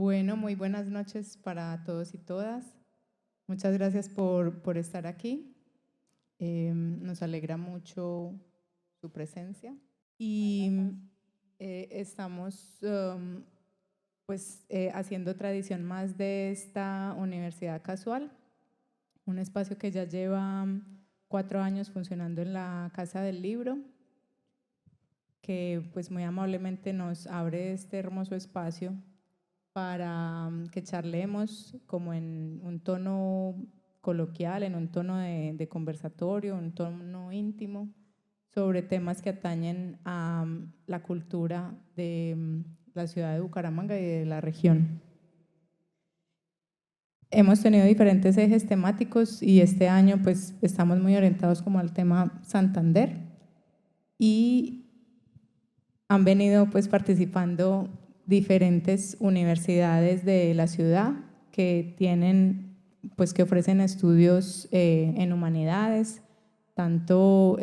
Bueno, muy buenas noches para todos y todas. Muchas gracias por estar aquí. Nos alegra mucho su presencia y estamos haciendo tradición más de esta universidad casual, un espacio que ya lleva 4 años funcionando en la Casa del Libro, que pues muy amablemente nos abre este hermoso espacio para que charlemos como en un tono coloquial, en un tono de conversatorio, un tono íntimo, sobre temas que atañen a la cultura de la ciudad de Bucaramanga y de la región. Hemos tenido diferentes ejes temáticos y este año pues estamos muy orientados como al tema Santander y han venido pues participando diferentes universidades de la ciudad que tienen, pues que ofrecen estudios en humanidades, tanto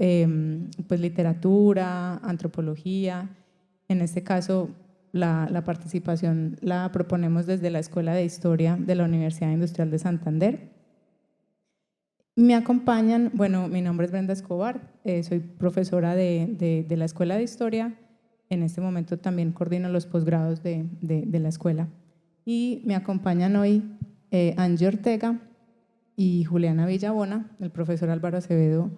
pues literatura, antropología. En este caso la participación la proponemos desde la Escuela de Historia de la Universidad Industrial de Santander. Me acompañan, bueno, mi nombre es Brenda Escobar, soy profesora de la Escuela de Historia. En este momento también coordino los posgrados de la escuela. Y me acompañan hoy Angie Ortega y Juliana Villabona. El profesor Álvaro Acevedo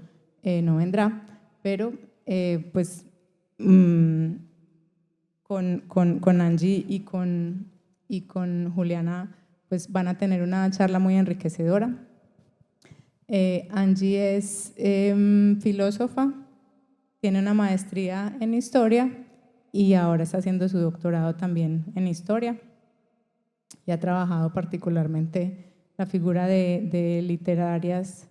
no vendrá, pero pues con Angie y con Juliana pues van a tener una charla muy enriquecedora. Angie es filósofa, tiene una maestría en historia y ahora está haciendo su doctorado también en historia y ha trabajado particularmente la figura de literatas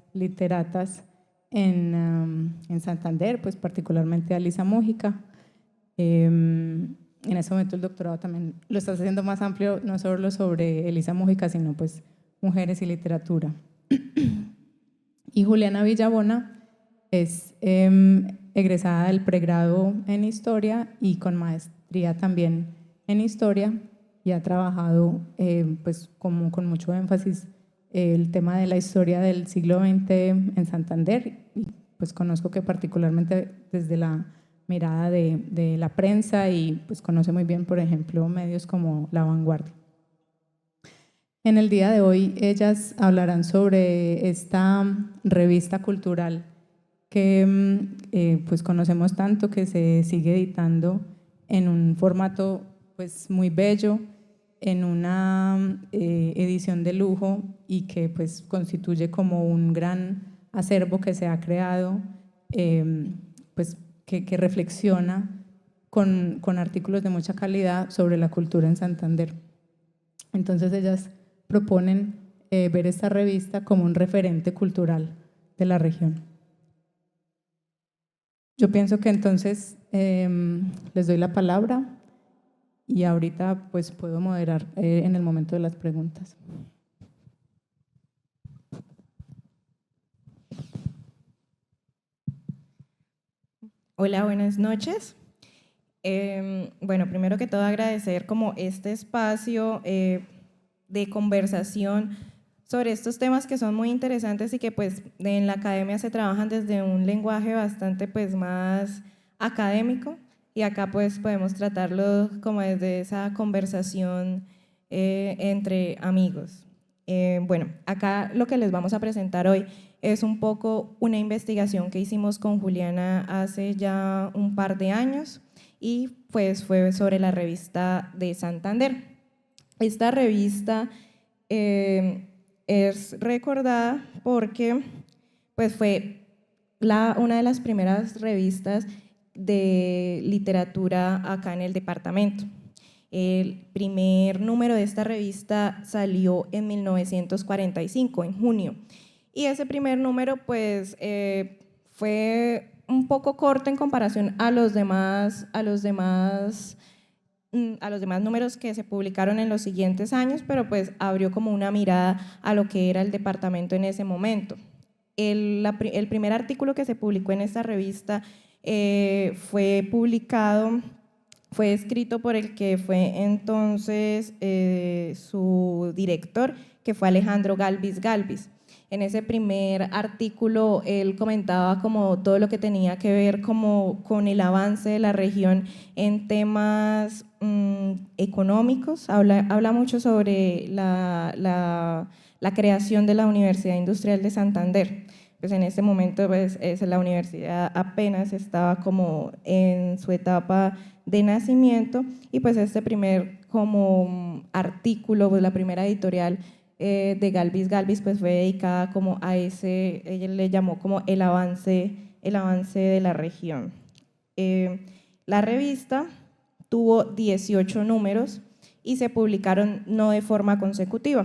en Santander, pues particularmente a Lisa Mújica. En ese momento el doctorado también lo estás haciendo más amplio, no solo sobre Elisa Mújica, sino pues mujeres y literatura. Y Juliana Villabona es egresada del pregrado en Historia y con maestría también en Historia y ha trabajado pues como con mucho énfasis el tema de la historia del siglo XX en Santander y pues conozco que particularmente desde la mirada de la prensa y pues conoce muy bien, por ejemplo, medios como La Vanguardia. En el día de hoy ellas hablarán sobre esta revista cultural que pues conocemos tanto, que se sigue editando en un formato pues muy bello, en una edición de lujo y que pues constituye como un gran acervo que se ha creado, pues que reflexiona con artículos de mucha calidad sobre la cultura en Santander. Entonces ellas proponen ver esta revista como un referente cultural de la región. Yo pienso que entonces les doy la palabra y ahorita pues puedo moderar en el momento de las preguntas. Hola, buenas noches. Bueno, primero que todo agradecer como este espacio de conversación sobre estos temas que son muy interesantes y que pues en la academia se trabajan desde un lenguaje bastante pues más académico y acá pues podemos tratarlo como desde esa conversación entre amigos. Bueno, acá lo que les vamos a presentar hoy es un poco una investigación que hicimos con Juliana hace ya un par de años y pues fue sobre la revista de Santander. Esta revista es recordada porque pues fue una de las primeras revistas de literatura acá en el departamento. El primer número de esta revista salió en 1945, en junio, y ese primer número pues fue un poco corto en comparación a los demás números que se publicaron en los siguientes años, pero pues abrió como una mirada a lo que era el departamento en ese momento. El primer artículo que se publicó en esta revista fue publicado fue escrito por el que fue entonces su director, que fue Alejandro Galvis Galvis. En ese primer artículo él comentaba como todo lo que tenía que ver como con el avance de la región en temas económicos. Habla mucho sobre la creación de la Universidad Industrial de Santander. Pues en ese momento pues, la universidad apenas estaba como en su etapa de nacimiento y pues este primer como artículo, pues la primera editorial de Galvis Galvis pues fue dedicada como a ese, ella le llamó como el avance de la región. La revista tuvo 18 números y se publicaron no de forma consecutiva.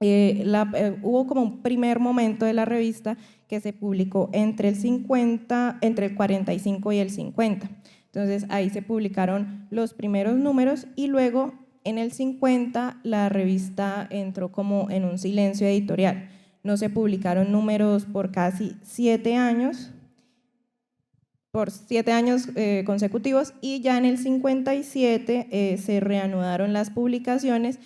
Hubo como un primer momento de la revista que se publicó entre el 45 y el 50. Entonces ahí se publicaron los primeros números y luego en el 50 la revista entró como en un silencio editorial. No se publicaron números por casi 7 años, consecutivos, y ya en el 57 se reanudaron las publicaciones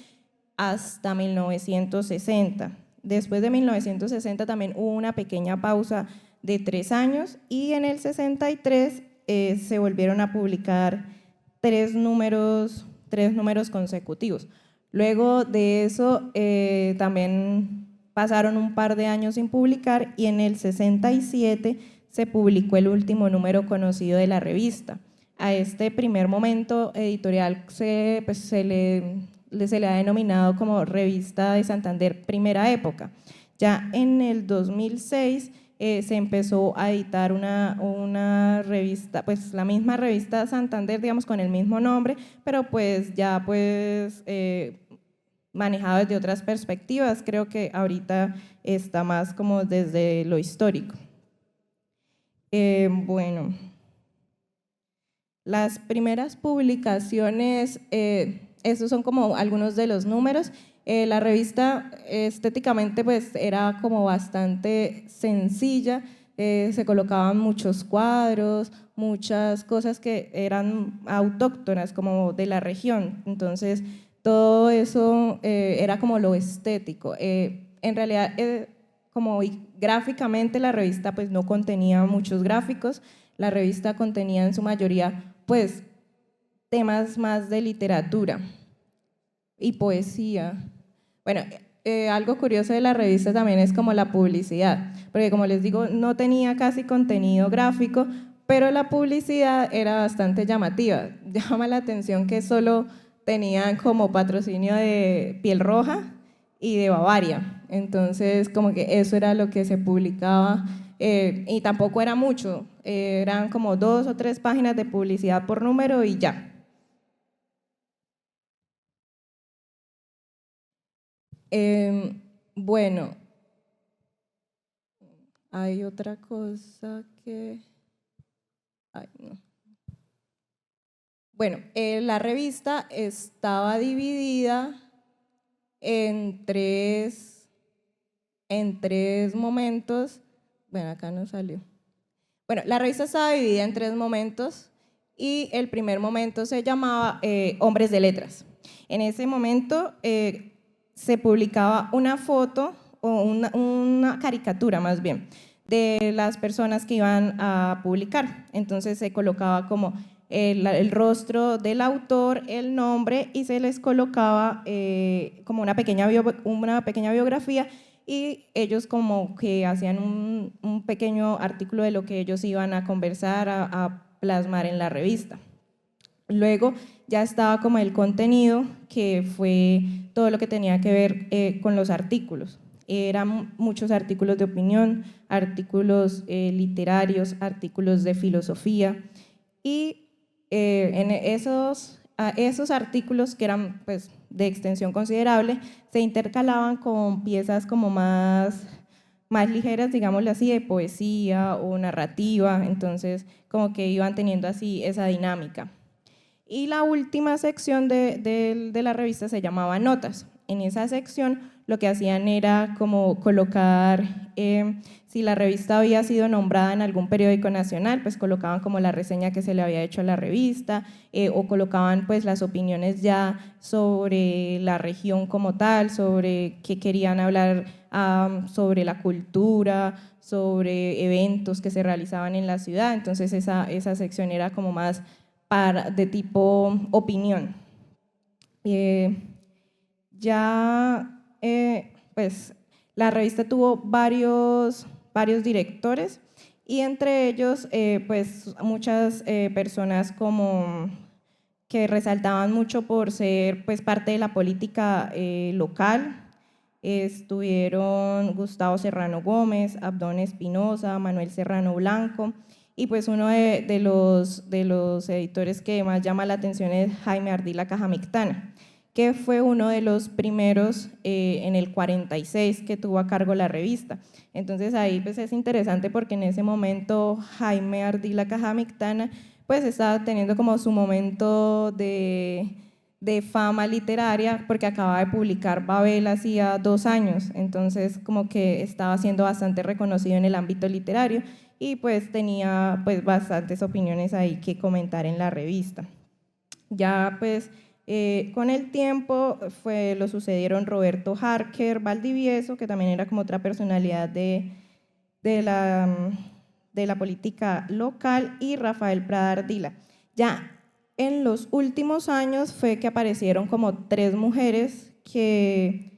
hasta 1960. Después de 1960 también hubo una pequeña pausa de 3 años y en el 63 se volvieron a publicar 3 números consecutivos. Luego de eso también pasaron un par de años sin publicar y en el 67 se publicó el último número conocido de la revista. A este primer momento editorial se le ha denominado como Revista de Santander Primera Época. Ya en el 2006 se empezó a editar una revista, pues la misma revista Santander, digamos, con el mismo nombre, pero pues ya pues manejado desde otras perspectivas. Creo que ahorita está más como desde lo histórico. Bueno, las primeras publicaciones, estos son como algunos de los números. La revista estéticamente pues era como bastante sencilla, se colocaban muchos cuadros, muchas cosas que eran autóctonas como de la región, entonces todo eso era como lo estético. En realidad como gráficamente la revista pues no contenía muchos gráficos, la revista contenía en su mayoría pues temas más de literatura y poesía. Bueno, algo curioso de la revista también es como la publicidad, porque como les digo, no tenía casi contenido gráfico, pero la publicidad era bastante llamativa. Llama la atención que solo tenían como patrocinio de Piel Roja y de Bavaria, entonces como que eso era lo que se publicaba y tampoco era mucho, eran como 2 o 3 páginas de publicidad por número y ya. Bueno, hay otra cosa que… Ay, no. Bueno, la revista estaba dividida en tres momentos. Bueno, acá no salió. Bueno, la revista estaba dividida en 3 momentos y el primer momento se llamaba Hombres de Letras. En ese momento se publicaba una foto o una caricatura más bien de las personas que iban a publicar. Entonces se colocaba como el rostro del autor, el nombre y se les colocaba como una pequeña biografía y ellos como que hacían un pequeño artículo de lo que ellos iban a conversar, a plasmar en la revista. Luego ya estaba como el contenido, que fue todo lo que tenía que ver con los artículos. Eran muchos artículos de opinión, artículos literarios, artículos de filosofía y en esos artículos que eran pues, de extensión considerable se intercalaban con piezas como más ligeras, digámoslo así, de poesía o narrativa, entonces como que iban teniendo así esa dinámica. Y la última sección de la revista se llamaba Notas. En esa sección lo que hacían era como colocar, si la revista había sido nombrada en algún periódico nacional, pues colocaban como la reseña que se le había hecho a la revista, o colocaban pues las opiniones ya sobre la región como tal, sobre qué querían hablar, sobre la cultura, sobre eventos que se realizaban en la ciudad. Entonces esa sección era como más de tipo opinión. Pues la revista tuvo varios directores, y entre ellos pues muchas personas como que resaltaban mucho por ser pues parte de la política local. Estuvieron Gustavo Serrano Gómez, Abdón Espinosa, Manuel Serrano Blanco, y pues uno de los editores que más llama la atención es Jaime Ardila Cajamictana, que fue uno de los primeros en el 46 que tuvo a cargo la revista. Entonces ahí pues es interesante porque en ese momento Jaime Ardila Cajamictana pues estaba teniendo como su momento de fama literaria, porque acaba de publicar Babel hacía 2 años, entonces como que estaba siendo bastante reconocido en el ámbito literario, y pues tenía pues bastantes opiniones ahí que comentar en la revista. Ya pues con el tiempo lo sucedieron Roberto Harker Valdivieso, que también era como otra personalidad de la política local, y Rafael Prada Ardila. Ya en los últimos años fue que aparecieron como 2 mujeres que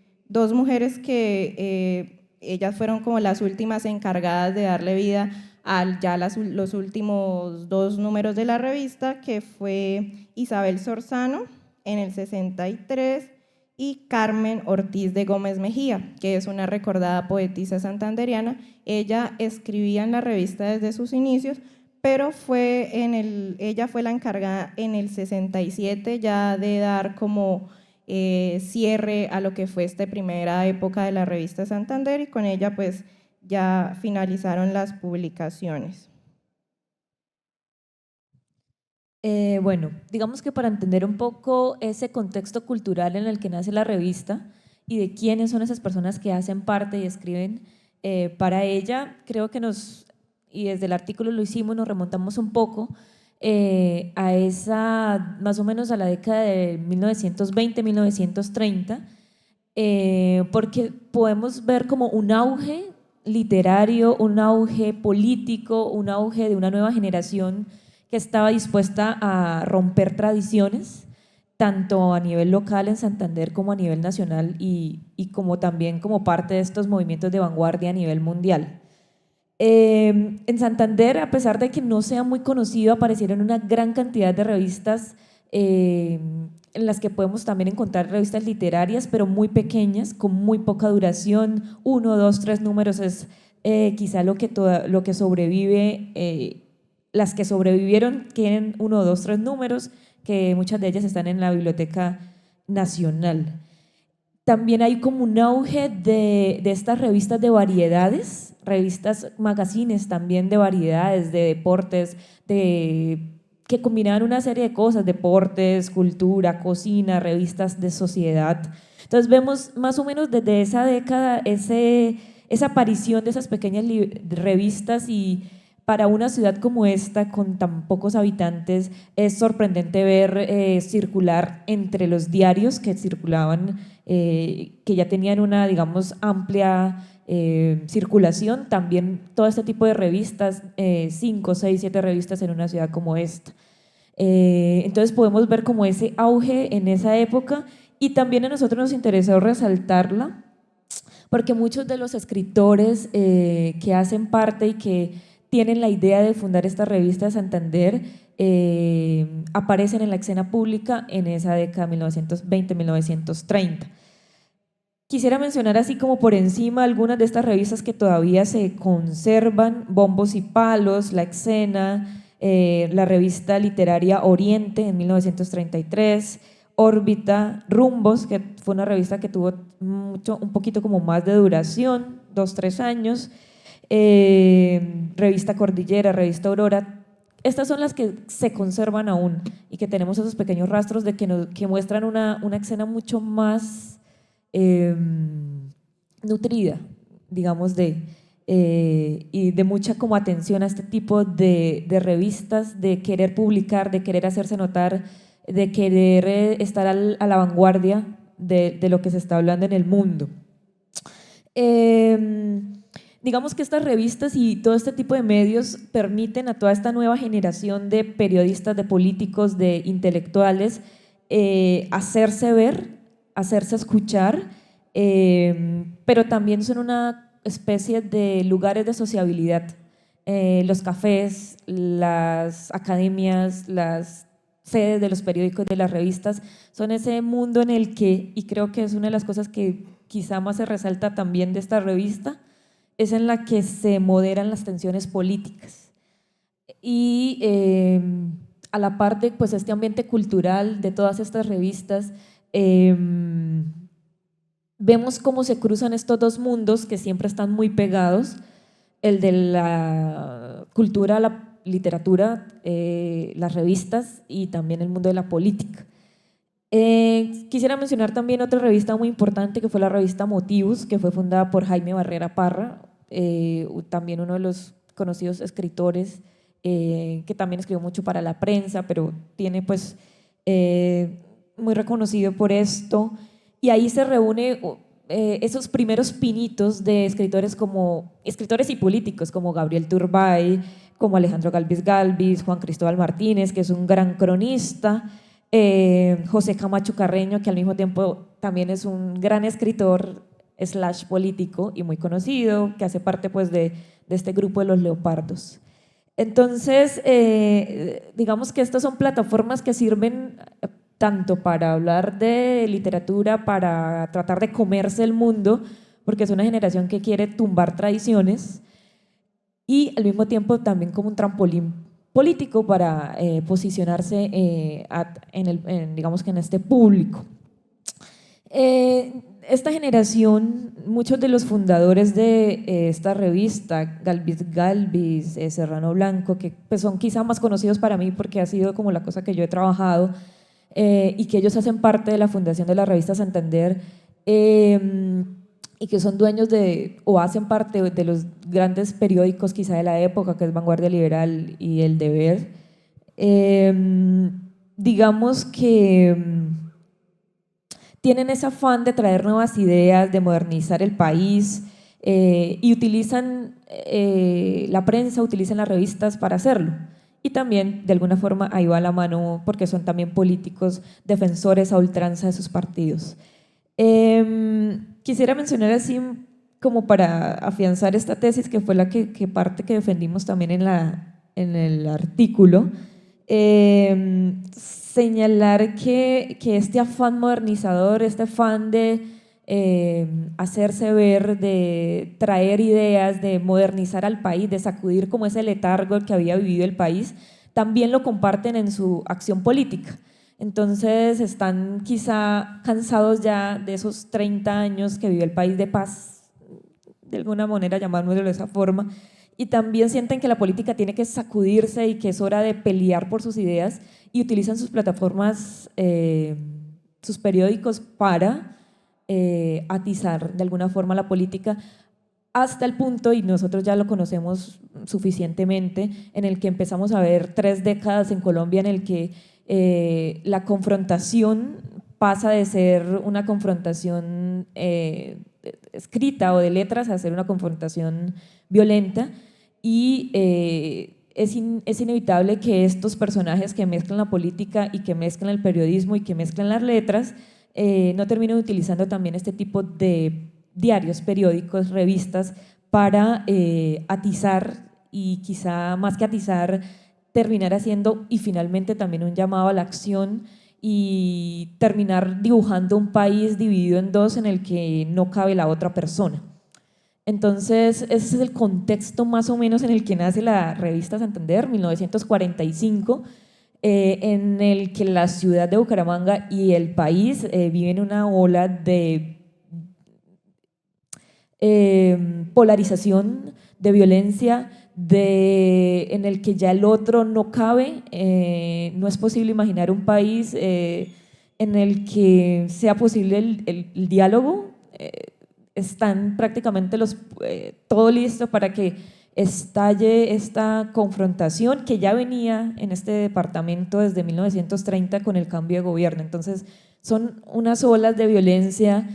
ellas fueron como las últimas encargadas de darle vida a ya los últimos 2 números de la revista, que fue Isabel Sorzano en el 63 y Carmen Ortiz de Gómez Mejía, que es una recordada poetisa santanderiana. Ella escribía en la revista desde sus inicios, pero ella fue la encargada en el 67 ya de dar como cierre a lo que fue esta primera época de la revista Santander, y con ella pues ya finalizaron las publicaciones. Bueno, digamos que para entender un poco ese contexto cultural en el que nace la revista y de quiénes son esas personas que hacen parte y escriben para ella, creo que y desde el artículo lo hicimos, nos remontamos un poco a más o menos a la década de 1920, 1930, porque podemos ver como un auge literario, un auge político, un auge de una nueva generación que estaba dispuesta a romper tradiciones, tanto a nivel local en Santander como a nivel nacional, y como también como parte de estos movimientos de vanguardia a nivel mundial. En Santander, a pesar de que no sea muy conocido, aparecieron una gran cantidad de revistas en las que podemos también encontrar revistas literarias, pero muy pequeñas, con muy poca duración, 1, 2, 3 números es quizá lo que sobrevive. Las que sobrevivieron tienen 1, 2, 3 números, que muchas de ellas están en la Biblioteca Nacional. También hay como un auge de estas revistas de variedades, revistas, magazines también de variedades, de deportes, que combinaban una serie de cosas: deportes, cultura, cocina, revistas de sociedad. Entonces vemos más o menos desde esa década esa aparición de esas pequeñas revistas, y para una ciudad como esta, con tan pocos habitantes, es sorprendente ver circular entre los diarios que circulaban, que ya tenían una, digamos, amplia circulación, también todo este tipo de revistas, 5, 6, 7 revistas en una ciudad como esta. Entonces podemos ver como ese auge en esa época, y también a nosotros nos interesó resaltarla, porque muchos de los escritores que hacen parte y que tienen la idea de fundar esta revista de Santander aparecen en la escena pública en esa década 1920-1930. Quisiera mencionar así como por encima algunas de estas revistas que todavía se conservan: Bombos y Palos, La Escena, la revista literaria Oriente en 1933, Órbita, Rumbos, que fue una revista que tuvo un poquito como más de duración, 2, 3 años, revista Cordillera, revista Aurora. Estas son las que se conservan aún y que tenemos esos pequeños rastros de que muestran una escena mucho más nutrida, digamos, y de mucha como atención a este tipo de revistas, de querer publicar, de querer hacerse notar, de querer estar a la vanguardia de lo que se está hablando en el mundo. Digamos que estas revistas y todo este tipo de medios permiten a toda esta nueva generación de periodistas, de políticos, de intelectuales hacerse ver, hacerse escuchar, pero también son una especie de lugares de sociabilidad. Los cafés, las academias, las sedes de los periódicos, de las revistas, son ese mundo en el que, y creo que es una de las cosas que quizá más se resalta también de esta revista, es en la que se moderan las tensiones políticas. Y a la par de pues, este ambiente cultural de todas estas revistas, vemos cómo se cruzan estos dos mundos que siempre están muy pegados, el de la cultura, la literatura, las revistas y también el mundo de la política. Quisiera mencionar también otra revista muy importante que fue la revista Motivos, que fue fundada por Jaime Barrera Parra, también uno de los conocidos escritores que también escribió mucho para la prensa, pero tiene pues muy reconocido por esto. Y ahí se reúne esos primeros pinitos de escritores y políticos como Gabriel Turbay, como Alejandro Galvis Galvis, Juan Cristóbal Martínez, que es un gran cronista, José Camacho Carreño, que al mismo tiempo también es un gran escritor / político y muy conocido, que hace parte pues de este grupo de los Leopardos. Entonces, digamos que estas son plataformas que sirven tanto para hablar de literatura, para tratar de comerse el mundo, porque es una generación que quiere tumbar tradiciones, y al mismo tiempo también como un trampolín político para posicionarse digamos que en este público. Esta generación, muchos de los fundadores de esta revista, Galvis Galvis, Serrano Blanco, que pues, son quizá más conocidos para mí porque ha sido como la cosa que yo he trabajado, y que ellos hacen parte de la fundación de la revista Santander, y que son dueños o hacen parte de los grandes periódicos quizá de la época, que es Vanguardia Liberal y El Deber. Digamos que tienen ese afán de traer nuevas ideas, de modernizar el país, y utilizan la prensa, utilizan las revistas para hacerlo. Y también, de alguna forma, ahí va la mano, porque son también políticos defensores a ultranza de sus partidos. Quisiera mencionar así, como para afianzar esta tesis, que fue la que parte que defendimos también en el artículo, señalar que este afán modernizador, este afán de hacerse ver, de traer ideas, de modernizar al país, de sacudir como ese letargo que había vivido el país, también lo comparten en su acción política. Entonces están quizá cansados ya de esos 30 años que vivió el país de paz, de alguna manera llamámoslo de esa forma, y también sienten que la política tiene que sacudirse y que es hora de pelear por sus ideas, y utilizan sus plataformas, sus periódicos para atizar de alguna forma la política, hasta el punto, y nosotros ya lo conocemos suficientemente, en el que empezamos a ver 3 décadas en Colombia en el que la confrontación pasa de ser una confrontación escrita o de letras a ser una confrontación violenta, y es inevitable que estos personajes que mezclan la política y que mezclan el periodismo y que mezclan las letras no terminen utilizando también este tipo de diarios, periódicos, revistas para atizar, y quizá más que atizar, terminar haciendo y finalmente también un llamado a la acción, y terminar dibujando un país dividido en dos en el que no cabe la otra persona. Entonces, ese es el contexto más o menos en el que nace la revista Santander, 1945, en el que la ciudad de Bucaramanga y el país viven una ola de polarización, de violencia, en el que ya el otro no cabe. No es posible imaginar un país en el que sea posible el diálogo, están prácticamente todo listo para que estalle esta confrontación que ya venía en este departamento desde 1930 con el cambio de gobierno. Entonces, son unas olas de violencia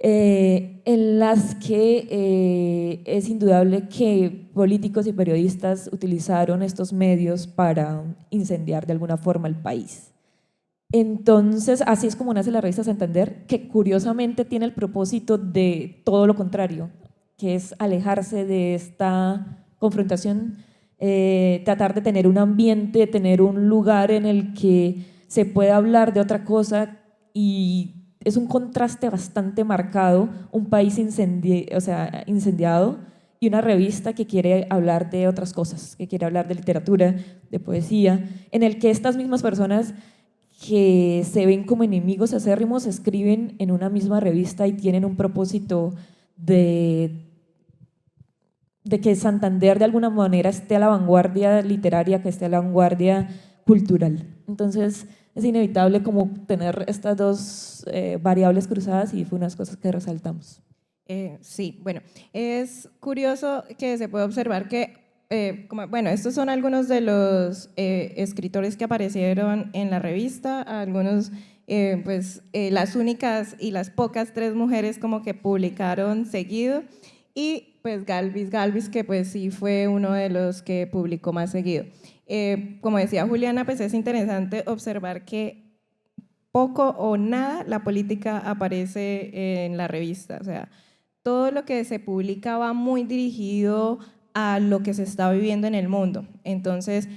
en las que es indudable que políticos y periodistas utilizaron estos medios para incendiar de alguna forma el país. Entonces, así es como nace la revista Santander, que curiosamente tiene el propósito de todo lo contrario, que es alejarse de esta confrontación, tratar de tener un ambiente, tener un lugar en el que se pueda hablar de otra cosa, y es un contraste bastante marcado, un país incendiado y una revista que quiere hablar de otras cosas, que quiere hablar de literatura, de poesía, en el que estas mismas personas que se ven como enemigos acérrimos escriben en una misma revista y tienen un propósito de que Santander de alguna manera esté a la vanguardia literaria, que esté a la vanguardia cultural. Entonces es inevitable como tener estas dos variables cruzadas, y fue unas cosas que resaltamos. Sí, bueno, es curioso que se puede observar que, bueno, estos son algunos de los escritores que aparecieron en la revista, algunos, las únicas y las pocas 3 mujeres como que publicaron seguido, y pues Galvis, que pues sí fue uno de los que publicó más seguido. Como decía Juliana, pues es interesante observar que poco o nada la política aparece en la revista, o sea, todo lo que se publica va muy dirigido a lo que se está viviendo en el mundo. Entonces,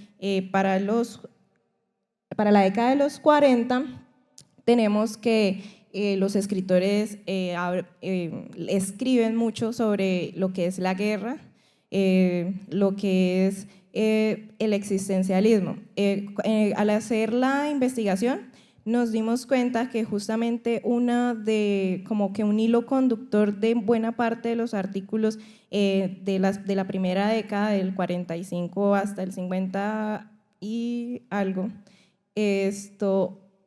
para la década de los 40, tenemos que los escritores escriben mucho sobre lo que es la guerra, lo que es el existencialismo. Al hacer la investigación, nos dimos cuenta que justamente como que un hilo conductor de buena parte de los artículos de la primera década, del 45 hasta el 50 y algo,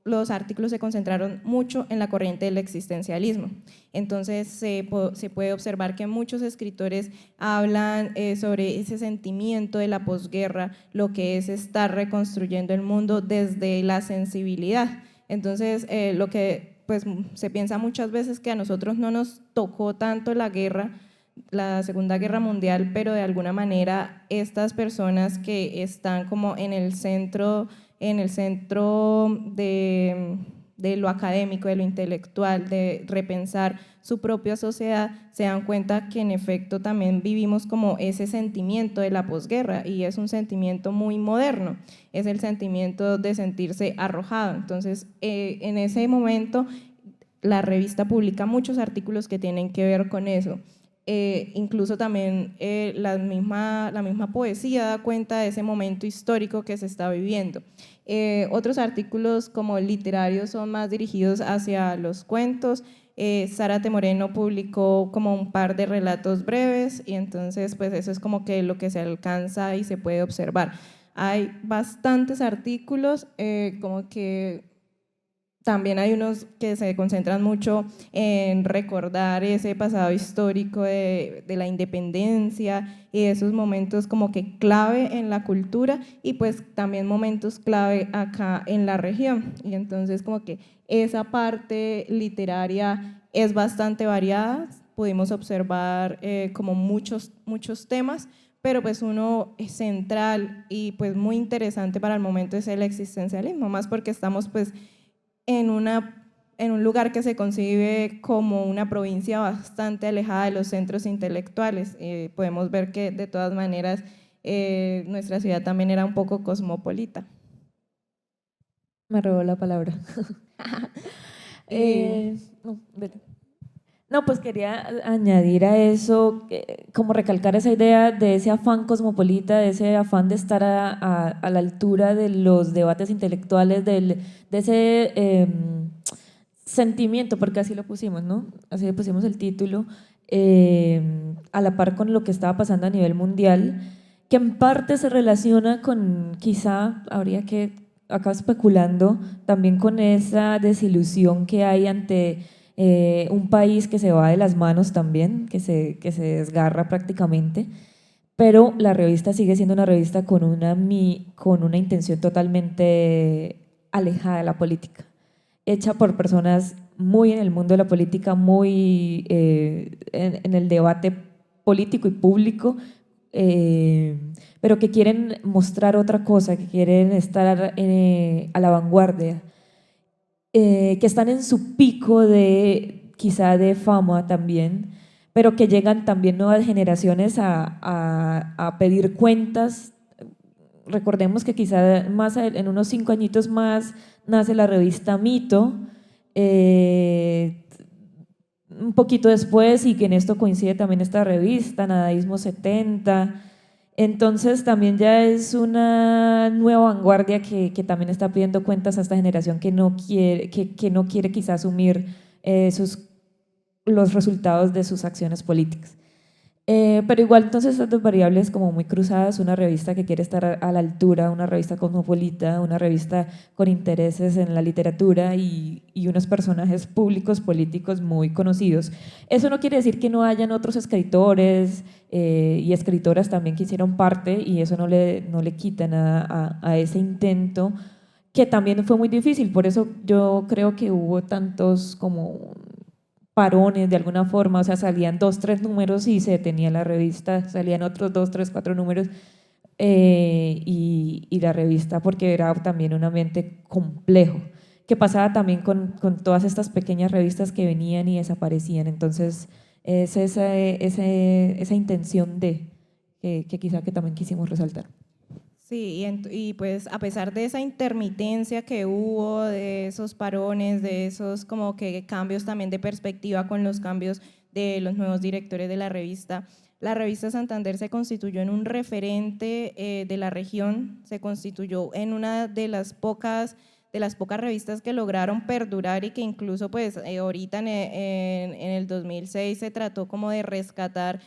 los artículos se concentraron mucho en la corriente del existencialismo. Entonces se puede observar que muchos escritores hablan sobre ese sentimiento de la posguerra, lo que es estar reconstruyendo el mundo desde la sensibilidad. Entonces, lo que pues, se piensa muchas veces que a nosotros no nos tocó tanto la guerra, la Segunda Guerra Mundial, pero de alguna manera estas personas que están como en el centro de lo académico, de lo intelectual, de repensar su propia sociedad, se dan cuenta que en efecto también vivimos como ese sentimiento de la posguerra, y es un sentimiento muy moderno, es el sentimiento de sentirse arrojado. Entonces, en ese momento la revista publica muchos artículos que tienen que ver con eso. Incluso también la misma poesía da cuenta de ese momento histórico que se está viviendo. Otros artículos como literarios son más dirigidos hacia los cuentos. Zárate Moreno publicó como un par de relatos breves, y entonces pues eso es como que lo que se alcanza y se puede observar. Hay bastantes artículos, como que también hay unos que se concentran mucho en recordar ese pasado histórico de la independencia y esos momentos como que clave en la cultura, y pues también momentos clave acá en la región. Y entonces como que esa parte literaria es bastante variada, pudimos observar como muchos temas, pero pues uno central y pues muy interesante para el momento es el existencialismo, más porque estamos pues en un lugar que se concibe como una provincia bastante alejada de los centros intelectuales. Podemos ver que de todas maneras nuestra ciudad también era un poco cosmopolita. Me robó la palabra. No, pues quería añadir a eso, como recalcar esa idea de ese afán cosmopolita, de ese afán de estar a la altura de los debates intelectuales, de ese sentimiento, porque así lo pusimos, ¿no? Así le pusimos el título, a la par con lo que estaba pasando a nivel mundial, que en parte se relaciona con, quizá habría que, acá especulando, también con esa desilusión que hay ante un país que se va de las manos también, que se desgarra prácticamente, pero la revista sigue siendo una revista con una intención totalmente alejada de la política, hecha por personas muy en el mundo de la política, muy en el debate político y público, pero que quieren mostrar otra cosa, que quieren estar a la vanguardia, que están en su pico de quizá de fama también, pero que llegan también nuevas generaciones a pedir cuentas. Recordemos que quizá más en unos 5 añitos más nace la revista Mito, un poquito después, y que en esto coincide también esta revista, Nadaísmo 70. Entonces también ya es una nueva vanguardia que también está pidiendo cuentas a esta generación que no quiere quizá asumir los resultados de sus acciones políticas. Pero igual entonces estas dos variables como muy cruzadas, una revista que quiere estar a la altura, una revista cosmopolita, una revista con intereses en la literatura y unos personajes públicos políticos muy conocidos. Eso no quiere decir que no hayan otros escritores y escritoras también que hicieron parte, y eso no le quita nada a ese intento, que también fue muy difícil. Por eso yo creo que hubo tantos como parones de alguna forma, o sea, salían 2, 3 números y se detenía la revista, salían otros 2, 3, 4 números y la revista, porque era también un ambiente complejo, que pasaba también con todas estas pequeñas revistas que venían y desaparecían. Entonces, es esa intención que quizá que también quisimos resaltar. Sí, y pues a pesar de esa intermitencia que hubo, de esos parones, de esos como que cambios también de perspectiva con los cambios de los nuevos directores de la revista Santander se constituyó en un referente de la región, se constituyó en una de las pocas revistas que lograron perdurar y que incluso pues ahorita en el 2006 se trató como de rescatar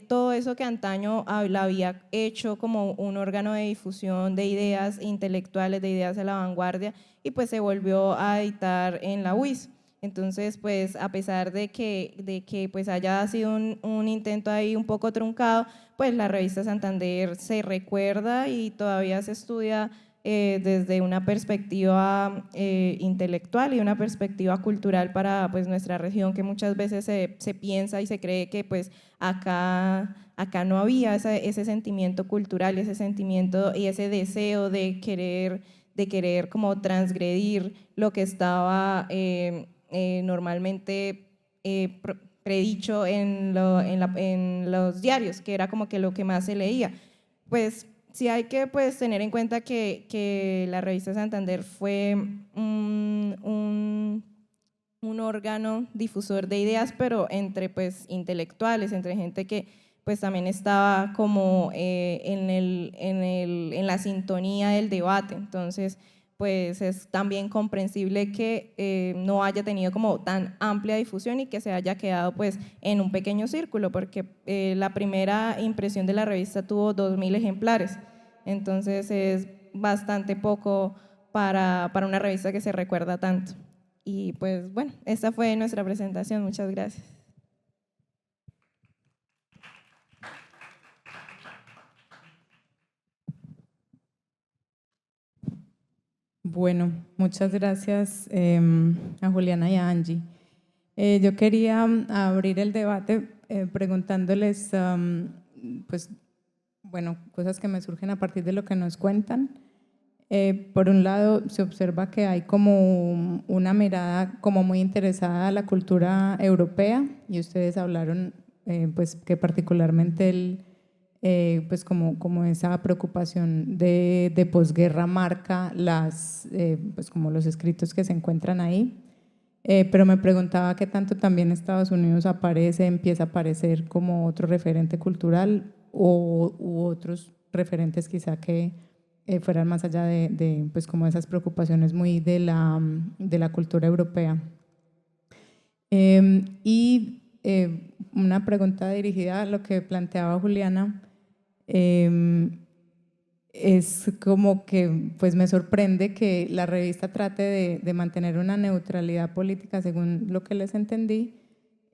todo eso que antaño la había hecho como un órgano de difusión de ideas intelectuales, de ideas de la vanguardia, y pues se volvió a editar en la UIS. Entonces, pues a pesar de que pues haya sido un intento ahí un poco truncado, pues la revista Santander se recuerda y todavía se estudia desde una perspectiva intelectual y una perspectiva cultural para pues, nuestra región, que muchas veces se piensa y se cree que pues, acá no había ese sentimiento cultural, ese sentimiento y ese deseo de querer como transgredir lo que estaba normalmente predicho en los diarios, que era como que lo que más se leía. Pues sí hay que pues, tener en cuenta que la revista Santander fue un órgano difusor de ideas, pero entre pues, intelectuales, entre gente que pues, también estaba como en la sintonía del debate. Entonces, pues es también comprensible que no haya tenido como tan amplia difusión y que se haya quedado pues en un pequeño círculo, porque la primera impresión de la revista tuvo 2.000 ejemplares, entonces es bastante poco para una revista que se recuerda tanto. Y pues bueno, esta fue nuestra presentación, muchas gracias. Bueno, muchas gracias a Juliana y a Angie. Yo quería abrir el debate preguntándoles, pues, bueno, cosas que me surgen a partir de lo que nos cuentan. Por un lado, se observa que hay como una mirada como muy interesada a la cultura europea, y ustedes hablaron, pues, que particularmente pues como esa preocupación de posguerra marca pues como los escritos que se encuentran ahí. Pero me preguntaba qué tanto también Estados Unidos empieza a aparecer como otro referente cultural u otros referentes quizá que fueran más allá pues como esas preocupaciones muy de la cultura europea. Y una pregunta dirigida a lo que planteaba Juliana. es como que pues me sorprende que la revista trate de mantener una neutralidad política según lo que les entendí,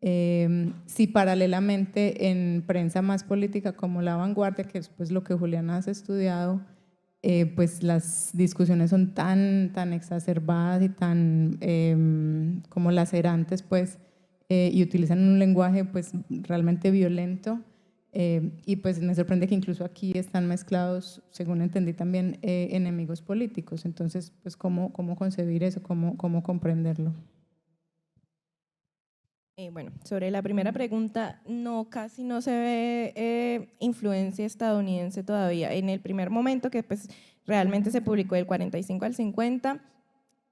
si paralelamente en prensa más política como La Vanguardia, que es pues lo que Juliana has estudiado, pues las discusiones son tan exacerbadas y tan como lacerantes, pues, y utilizan un lenguaje pues realmente violento. Y pues me sorprende que incluso aquí están mezclados, según entendí también, enemigos políticos. Entonces, pues, ¿cómo concebir eso? ¿Cómo comprenderlo? Bueno, sobre la primera pregunta, no, casi no se ve influencia estadounidense todavía. En el primer momento, que pues realmente se publicó del 45 al 50,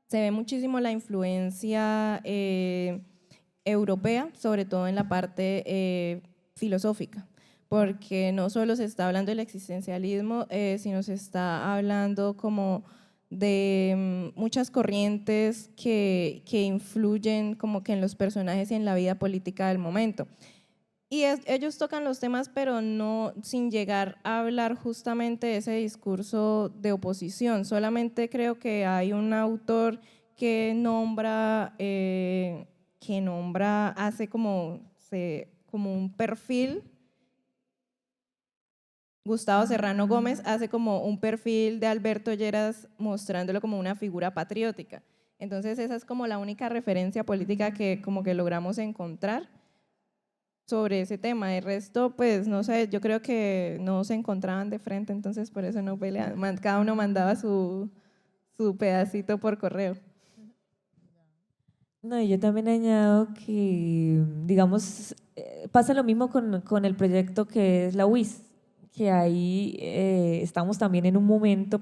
se ve muchísimo la influencia europea, sobre todo en la parte filosófica, porque no solo se está hablando del existencialismo, sino se está hablando como de muchas corrientes que influyen como que en los personajes y en la vida política del momento. Y ellos tocan los temas, pero no sin llegar a hablar justamente de ese discurso de oposición. Solamente creo que hay un autor hace como un perfil. Gustavo Serrano Gómez hace como un perfil de Alberto Lleras mostrándolo como una figura patriótica. Entonces esa es como la única referencia política que como que logramos encontrar sobre ese tema. El resto, pues no sé, yo creo que no se encontraban de frente, entonces por eso no peleaban. Cada uno mandaba su pedacito por correo. No, y yo también añado que, digamos, pasa lo mismo con el proyecto que es la UIS, que ahí estamos también en un momento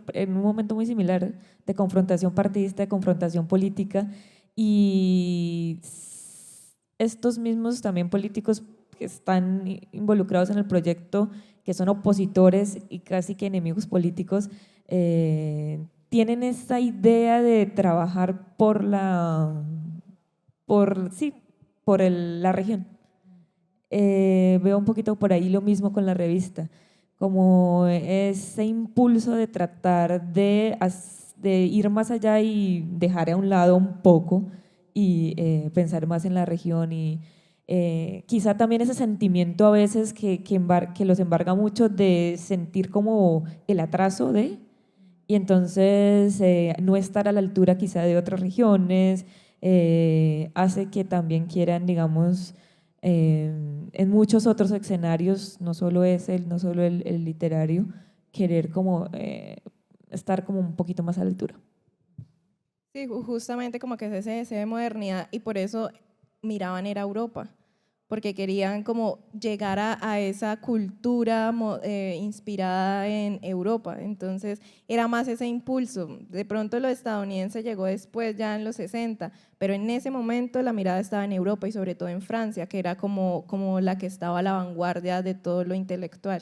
muy similar de confrontación partidista, de confrontación política, y estos mismos también políticos que están involucrados en el proyecto, que son opositores y casi que enemigos políticos, tienen esta idea de trabajar sí, la región. Veo un poquito por ahí lo mismo con la revista, como ese impulso de tratar de ir más allá y dejar a un lado un poco y pensar más en la región y quizá también ese sentimiento a veces que los embarga mucho de sentir como el atraso y entonces no estar a la altura quizá de otras regiones, hace que también quieran, digamos, en muchos otros escenarios, no solo el literario, querer como estar como un poquito más a la altura. Sí, justamente como que es ese deseo de modernidad y por eso miraban era Europa, porque querían como llegar a esa cultura inspirada en Europa. Entonces era más ese impulso. De pronto lo estadounidense llegó después, ya en los 60, pero en ese momento la mirada estaba en Europa y sobre todo en Francia, que era como la que estaba a la vanguardia de todo lo intelectual.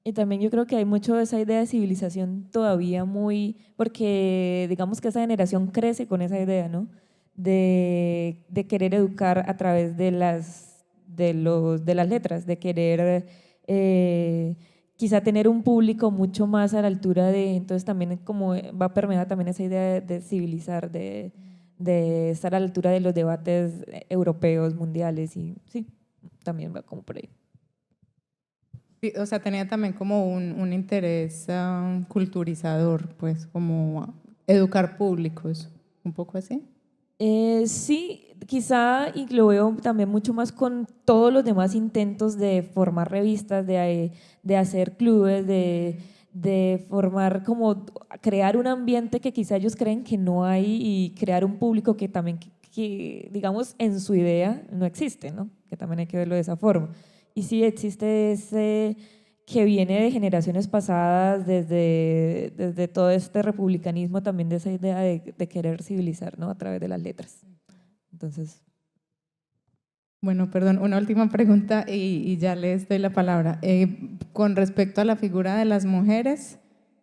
Y también yo creo que hay mucho de esa idea de civilización todavía porque digamos que esa generación crece con esa idea, ¿no? De querer educar a través de las letras, de querer quizá tener un público mucho más a la altura entonces también como va permeada también esa idea de civilizar, de estar a la altura de los debates europeos, mundiales y sí, también va como por ahí. Sí, o sea, tenía también como un interés culturizador, pues como educar públicos, un poco así. Sí, quizá y lo veo también mucho más con todos los demás intentos de formar revistas, de hacer clubes, de formar como crear un ambiente que quizá ellos creen que no hay y crear un público que también, digamos, en su idea no existe, ¿no? Que también hay que verlo de esa forma. Y sí existe ese que viene de generaciones pasadas, desde todo este republicanismo, también de esa idea de querer civilizar, ¿no? A través de las letras. Entonces, Bueno, perdón, una última pregunta y ya les doy la palabra. Con respecto a la figura de las mujeres,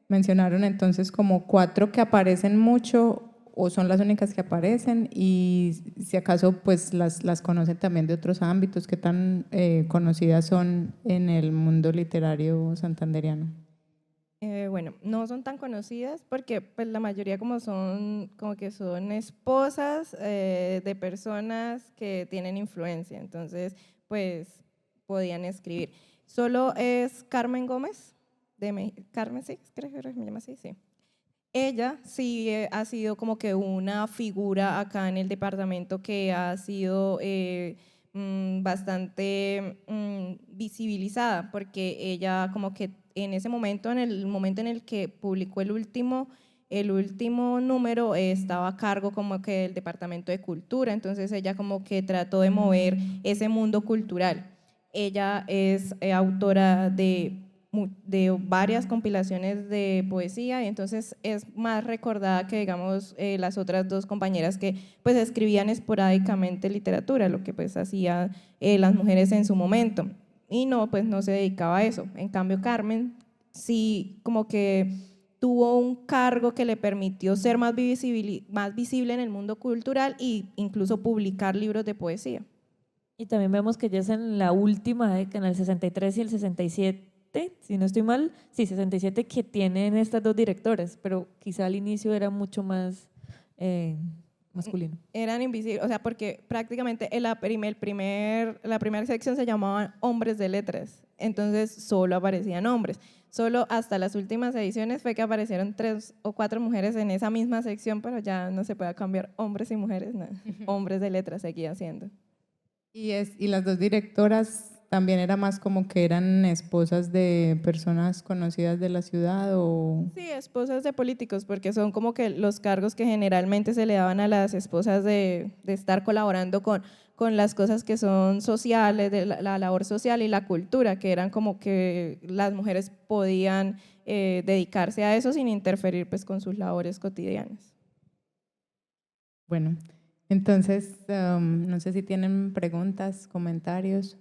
mencionaron entonces como cuatro que aparecen mucho o son las únicas que aparecen y si acaso pues las conocen también de otros ámbitos, ¿qué tan conocidas son en el mundo literario santandereano? Bueno, no son tan conocidas porque pues, la mayoría como que son esposas de personas que tienen influencia, entonces pues podían escribir. Solo es Carmen Gómez, Carmen, sí, creo que se llama así, sí. Ella sí ha sido como que una figura acá en el departamento que ha sido bastante visibilizada, porque ella como que en ese momento, en el momento en el que publicó el último número, estaba a cargo como que del departamento de cultura, entonces ella como que trató de mover ese mundo cultural. Ella es autora de varias compilaciones de poesía y entonces es más recordada que digamos las otras dos compañeras que pues escribían esporádicamente literatura, lo que pues hacían las mujeres en su momento y no, pues no se dedicaba a eso. En cambio Carmen sí como que tuvo un cargo que le permitió ser más visible en el mundo cultural e incluso publicar libros de poesía. Y también vemos que ya es en la última década, en el 63 y el 67, si no estoy mal, sí, 67, que tienen estas dos directoras, pero quizá al inicio era mucho más masculino. Eran invisibles, o sea, porque prácticamente la primera sección se llamaban hombres de letras, entonces solo aparecían hombres. Solo hasta las últimas ediciones fue que aparecieron 3 o 4 mujeres en esa misma sección, pero ya no se puede cambiar hombres y mujeres, no. Hombres de letras seguía siendo. Y las dos directoras también era más como que eran esposas de personas conocidas de la ciudad o… Sí, esposas de políticos, porque son como que los cargos que generalmente se le daban a las esposas de estar colaborando con las cosas que son sociales, de la labor social y la cultura, que eran como que las mujeres podían dedicarse a eso sin interferir pues con sus labores cotidianas. Bueno, entonces no sé si tienen preguntas, comentarios.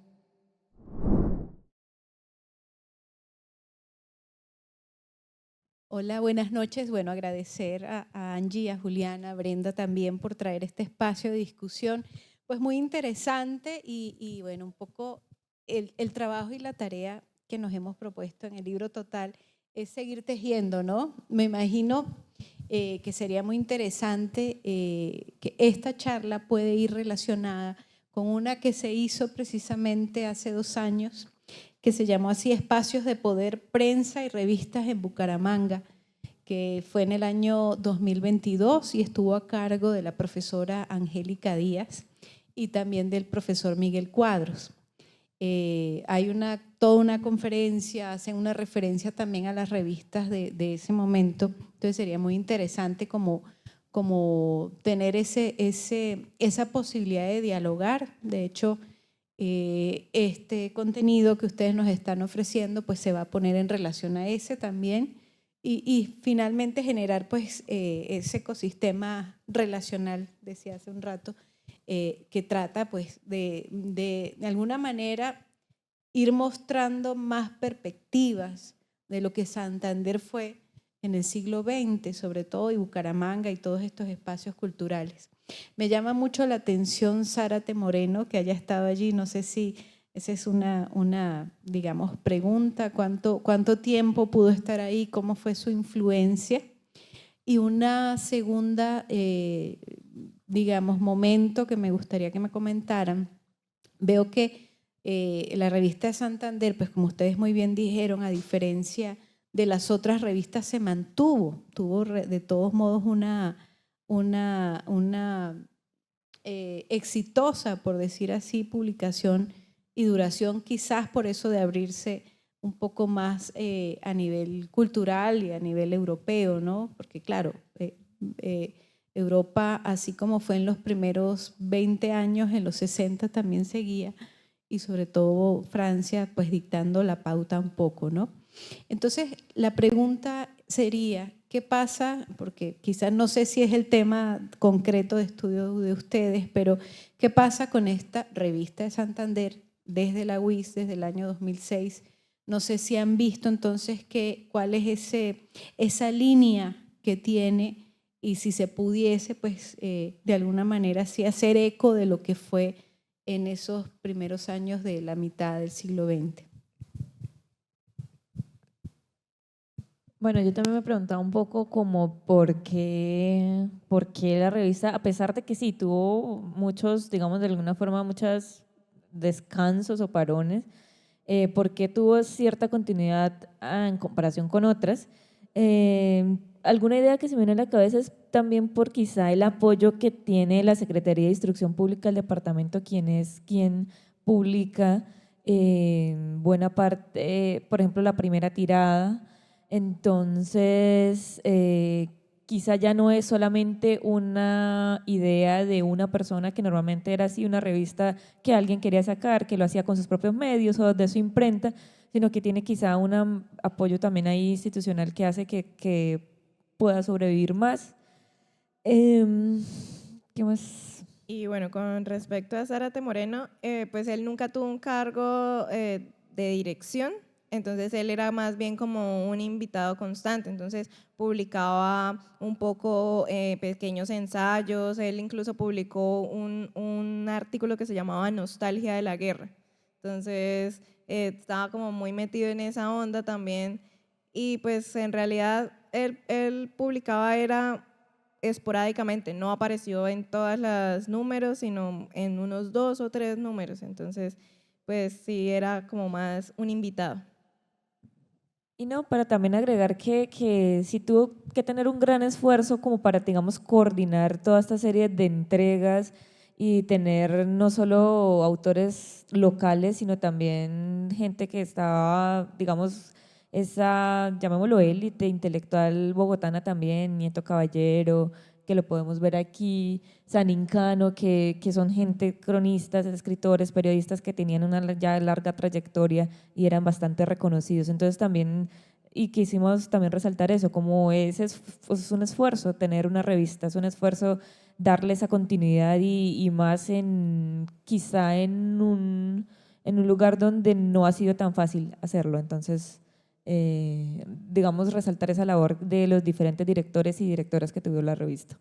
Hola, buenas noches. Bueno, agradecer a Angie, a Juliana, a Brenda también por traer este espacio de discusión, pues muy interesante y bueno, un poco el trabajo y la tarea que nos hemos propuesto en el libro Total es seguir tejiendo, ¿no? Me imagino que sería muy interesante que esta charla puede ir relacionada con una que se hizo precisamente hace 2 años, que se llamó así Espacios de Poder, Prensa y Revistas en Bucaramanga, que fue en el año 2022 y estuvo a cargo de la profesora Angélica Díaz y también del profesor Miguel Cuadros. Hay toda una conferencia, hacen una referencia también a las revistas de ese momento, entonces sería muy interesante como tener esa posibilidad de dialogar. De hecho, este contenido que ustedes nos están ofreciendo pues se va a poner en relación a ese también y finalmente generar pues ese ecosistema relacional, decía hace un rato, que trata pues de alguna manera ir mostrando más perspectivas de lo que Santander fue en el siglo XX, sobre todo, y Bucaramanga y todos estos espacios culturales. Me llama mucho la atención Zárate Moreno, que haya estado allí. No sé si esa es una digamos, pregunta. ¿Cuánto tiempo pudo estar ahí? ¿Cómo fue su influencia? Y una segunda, digamos, momento que me gustaría que me comentaran. Veo que la revista de Santander, pues como ustedes muy bien dijeron, a diferencia de las otras revistas, se mantuvo. Tuvo de todos modos una exitosa, por decir así, publicación y duración, quizás por eso de abrirse un poco más a nivel cultural y a nivel europeo, ¿no? Porque claro, Europa, así como fue en los primeros 20 años, en los 60 también seguía, y sobre todo Francia, pues dictando la pauta un poco, ¿no? Entonces, la pregunta sería, ¿qué pasa? Porque quizás no sé si es el tema concreto de estudio de ustedes, pero ¿qué pasa con esta revista de Santander desde la UIS, desde el año 2006? No sé si han visto entonces cuál es esa línea que tiene y si se pudiese, pues, de alguna manera sí hacer eco de lo que fue en esos primeros años de la mitad del siglo XX. Bueno, yo también me preguntaba un poco como por qué la revista, a pesar de que sí tuvo muchos, digamos de alguna forma, muchos descansos o parones, por qué tuvo cierta continuidad en comparación con otras. Alguna idea que se me viene a la cabeza es también por quizá el apoyo que tiene la Secretaría de Instrucción Pública del departamento, quien publica buena parte, por ejemplo, la primera tirada. Entonces, quizá ya no es solamente una idea de una persona, que normalmente era así, una revista que alguien quería sacar, que lo hacía con sus propios medios o de su imprenta, sino que tiene quizá un apoyo también ahí institucional que hace que pueda sobrevivir más. ¿Qué más? Y bueno, con respecto a Zárate Moreno, pues él nunca tuvo un cargo de dirección, entonces él era más bien como un invitado constante, entonces publicaba un poco pequeños ensayos, él incluso publicó un artículo que se llamaba Nostalgia de la Guerra, entonces estaba como muy metido en esa onda también y pues en realidad él publicaba era esporádicamente, no apareció en todas las números, sino en unos 2 o 3 números, entonces pues sí era como más un invitado. Y no, para también agregar que sí tuvo que tener un gran esfuerzo como para, digamos, coordinar toda esta serie de entregas y tener no solo autores locales, sino también gente que estaba, digamos, esa, llamémoslo élite intelectual bogotana también, Nieto Caballero, que lo podemos ver aquí, Sanincano, que son gente, cronistas, escritores, periodistas que tenían una ya larga trayectoria y eran bastante reconocidos. Entonces también, y quisimos también resaltar eso, como es un esfuerzo tener una revista, es un esfuerzo darle esa continuidad y más quizá en un lugar donde no ha sido tan fácil hacerlo. Entonces, digamos, resaltar esa labor de los diferentes directores y directoras que tuvo la revista.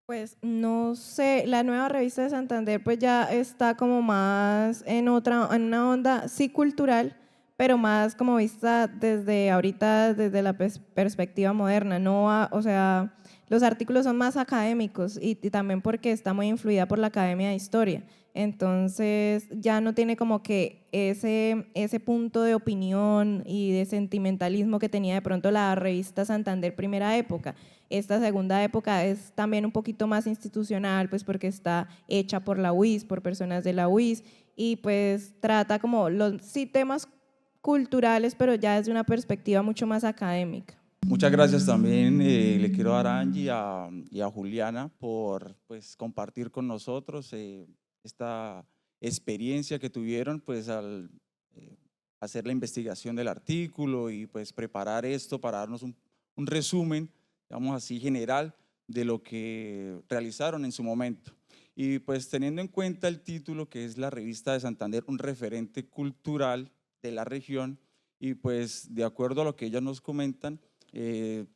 Pues no sé, la nueva revista de Santander pues ya está como más en una onda sí cultural, pero más como vista desde ahorita, desde la perspectiva moderna, no o sea, los artículos son más académicos y también porque está muy influida por la Academia de Historia. Entonces ya no tiene como que ese punto de opinión y de sentimentalismo que tenía de pronto la revista Santander Primera Época. Esta segunda época es también un poquito más institucional, pues porque está hecha por la UIS, por personas de la UIS, y pues trata como sí temas culturales, pero ya desde una perspectiva mucho más académica. Muchas gracias también, le quiero dar a Angie y a Juliana por pues, compartir con nosotros esta experiencia que tuvieron pues, al hacer la investigación del artículo y pues, preparar esto para darnos un resumen, digamos así, general de lo que realizaron en su momento. Y pues teniendo en cuenta el título que es la revista de Santander, un referente cultural de la región, y pues de acuerdo a lo que ellas nos comentan,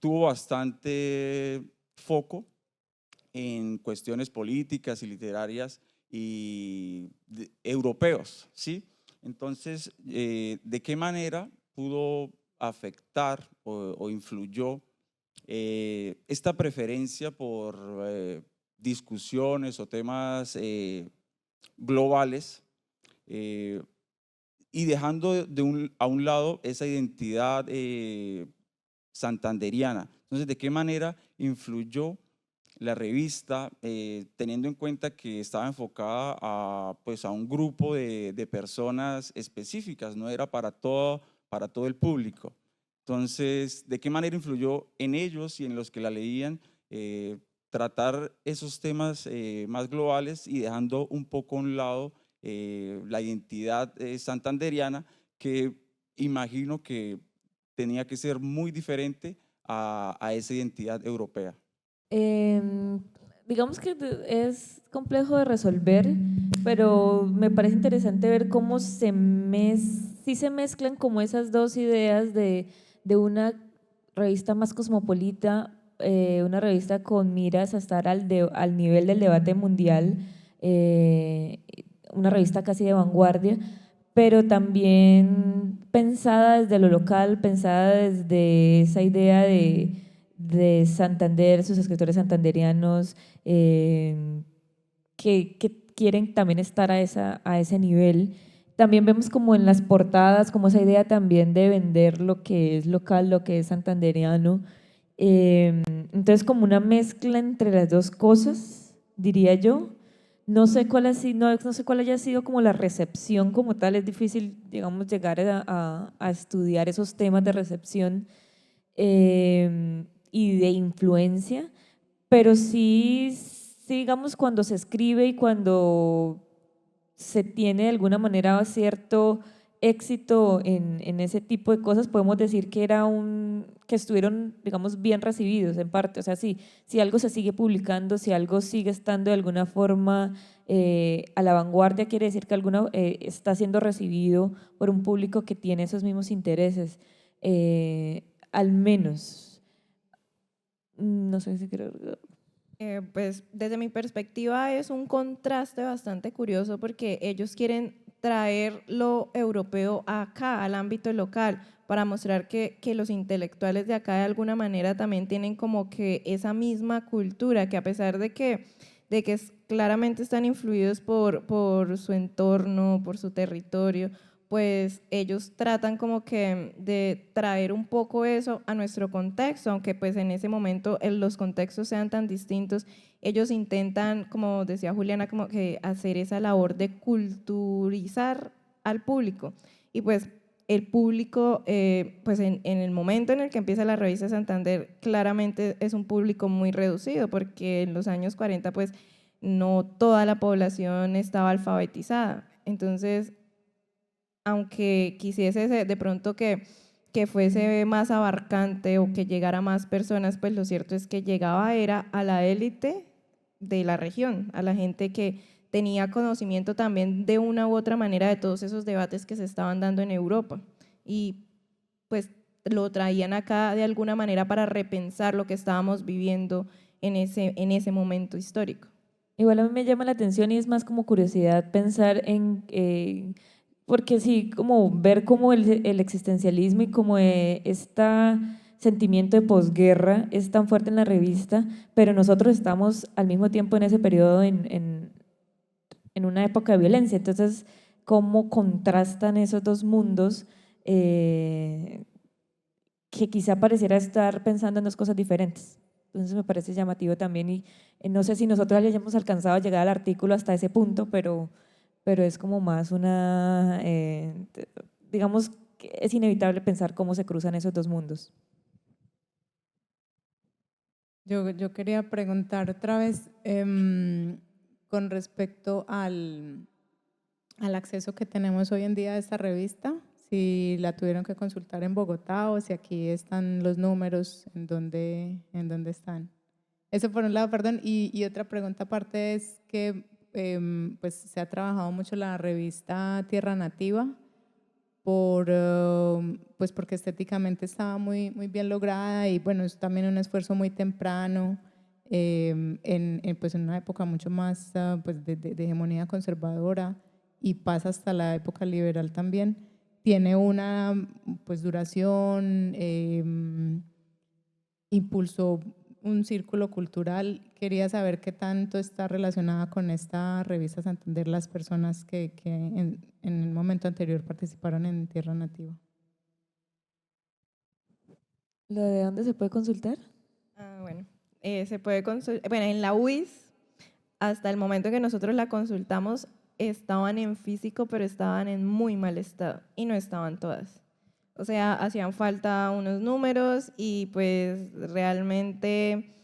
tuvo bastante foco en cuestiones políticas y literarias y europeos, ¿sí? Entonces, ¿de qué manera pudo afectar o influyó esta preferencia por discusiones o temas globales y dejando a un lado esa identidad santanderiana? Entonces, ¿de qué manera influyó la revista, teniendo en cuenta que estaba enfocada pues, a un grupo de personas específicas, no era para todo el público? Entonces, ¿de qué manera influyó en ellos y en los que la leían tratar esos temas más globales y dejando un poco a un lado la identidad santanderiana, que imagino que tenía que ser muy diferente a esa identidad europea? Digamos que es complejo de resolver, pero me parece interesante ver cómo sí se mezclan como esas dos ideas de una revista más cosmopolita, una revista con miras a estar al nivel del debate mundial, una revista casi de vanguardia, pero también pensada desde lo local, pensada desde esa idea de Santander, sus escritores santanderianos, que quieren también estar a ese nivel. También vemos como en las portadas, como esa idea también de vender lo que es local, lo que es santanderiano. Entonces, como una mezcla entre las dos cosas, diría yo. No sé cuál no sé cuál haya sido como la recepción como tal, es difícil, digamos, llegar a estudiar esos temas de recepción y de influencia, pero sí, digamos, cuando se escribe y cuando se tiene de alguna manera cierto éxito en ese tipo de cosas, podemos decir que estuvieron, digamos, bien recibidos en parte. O sea, si algo se sigue publicando, si algo sigue estando de alguna forma a la vanguardia, quiere decir que está siendo recibido por un público que tiene esos mismos intereses. Al menos. No sé si quiero… Pues desde mi perspectiva es un contraste bastante curioso porque ellos quieren traer lo europeo acá, al ámbito local, para mostrar que los intelectuales de acá de alguna manera también tienen como que esa misma cultura, que a pesar de que claramente están influidos por su entorno, por su territorio, pues ellos tratan como que de traer un poco eso a nuestro contexto, aunque pues en ese momento los contextos sean tan distintos, ellos intentan, como decía Juliana, como que hacer esa labor de culturizar al público. Y pues el público, pues en el momento en el que empieza la revista Santander, claramente es un público muy reducido, porque en los años 40 pues no toda la población estaba alfabetizada. Entonces, aunque quisiese de pronto que fuese más abarcante o que llegara a más personas, pues lo cierto es que llegaba era a la élite de la región, a la gente que tenía conocimiento también de una u otra manera de todos esos debates que se estaban dando en Europa y pues lo traían acá de alguna manera para repensar lo que estábamos viviendo en ese momento histórico. Igual a mí me llama la atención y es más como curiosidad pensar porque sí, como ver cómo el existencialismo y como este sentimiento de posguerra es tan fuerte en la revista, pero nosotros estamos al mismo tiempo en ese periodo en una época de violencia. Entonces, cómo contrastan esos dos mundos eh, que quizá pareciera estar pensando en dos cosas diferentes. Entonces me parece llamativo también y no sé si nosotros hayamos alcanzado a llegar al artículo hasta ese punto, pero es como más digamos que es inevitable pensar cómo se cruzan esos dos mundos. Yo quería preguntar otra vez con respecto al acceso que tenemos hoy en día a esta revista, si la tuvieron que consultar en Bogotá o si aquí están los números en dónde están. Eso por un lado, perdón. Y otra pregunta aparte es que pues se ha trabajado mucho la revista Tierra Nativa pues porque estéticamente estaba muy bien lograda y bueno, es también un esfuerzo muy temprano pues en una época mucho más pues de hegemonía conservadora y pasa hasta la época liberal también. Tiene una pues duración, impulsó un círculo cultural. Quería saber qué tanto está relacionada con esta revista Santander las personas que en el momento anterior participaron en Tierra Nativa. ¿Lo de dónde se puede consultar? Bueno, se puede consultar, bueno, en la UIS, hasta el momento que nosotros la consultamos, estaban en físico, pero estaban en muy mal estado y no estaban todas. O sea, hacían falta unos números y pues realmente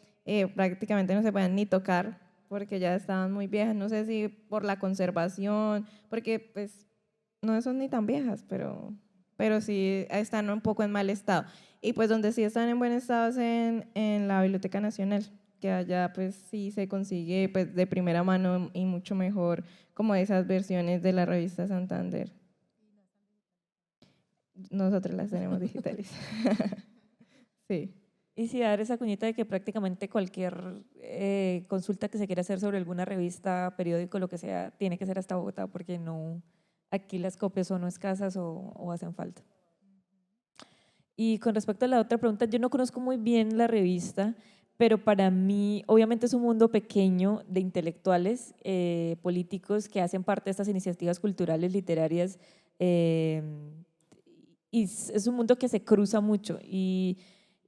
prácticamente no se podían ni tocar porque ya estaban muy viejas. No sé si por la conservación, porque pues no son ni tan viejas, pero sí están un poco en mal estado. Y pues donde sí están en buen estado es en la Biblioteca Nacional, que allá pues sí se consigue pues de primera mano y mucho mejor como esas versiones de la revista Santander. Nosotros las tenemos digitales. Sí. Y sí, dar esa cuñita de que prácticamente cualquier consulta que se quiera hacer sobre alguna revista, periódico, lo que sea, tiene que ser hasta Bogotá porque no, aquí las copias son o escasas o hacen falta. Y con respecto a la otra pregunta, yo no conozco muy bien la revista, pero para mí obviamente es un mundo pequeño de intelectuales, políticos que hacen parte de estas iniciativas culturales, literarias, eh, y es un mundo que se cruza mucho. Y